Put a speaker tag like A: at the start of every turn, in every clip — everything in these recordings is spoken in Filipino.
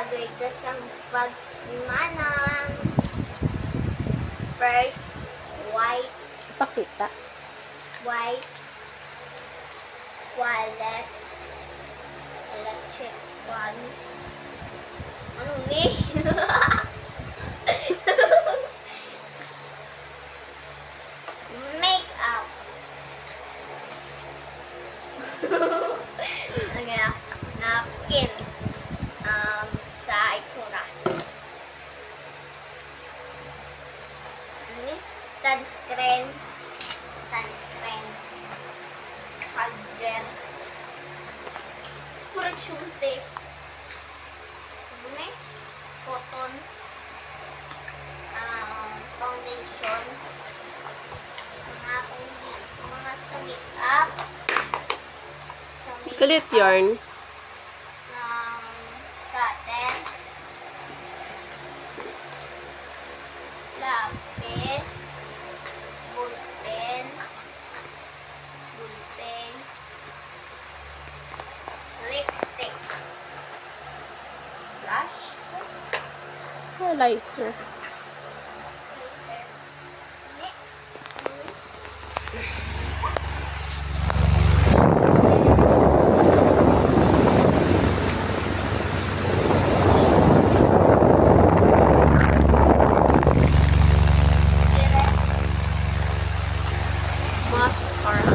A: bagay ka sa pagmanang. First, wipes,
B: Pakita.
A: wallet, electric fan. Ano ni? Makeup. Ano kaya? Napkin. Sa itsura. Ano ni? Sunscreen. Charger. Correction tape. Ano ni? Cotton. Foundation. Mga sa makeup.
B: Kulit yarn.
A: Cotton. Lapis. Ballpen. Lipstick. Blush.
B: Highlighter. Mascara.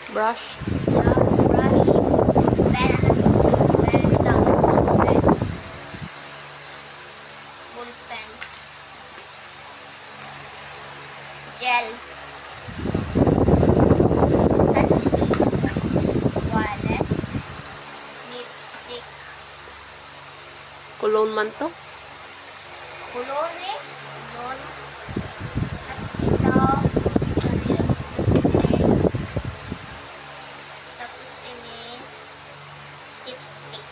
B: Brush.
A: Brush, pen, ballpen, gel, sunscreen, wallet, lipstick,
B: Cologne man to.
A: cologne, at tapos ini lipstick.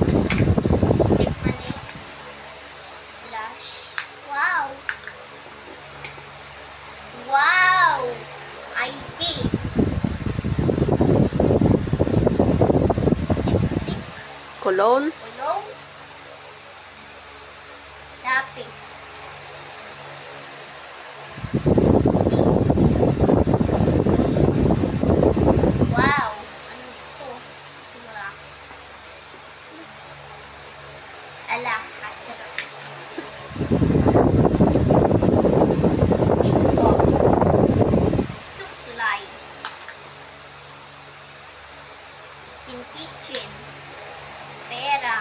A: Lipstick man eh. Blush. Wow! Wow! ID. Lipstick.
B: Cologne.
A: Cologne. Lapis. Wow! Ano ito? Sura. Ala, hasarap. Info. Supply. Kitchen. Pera.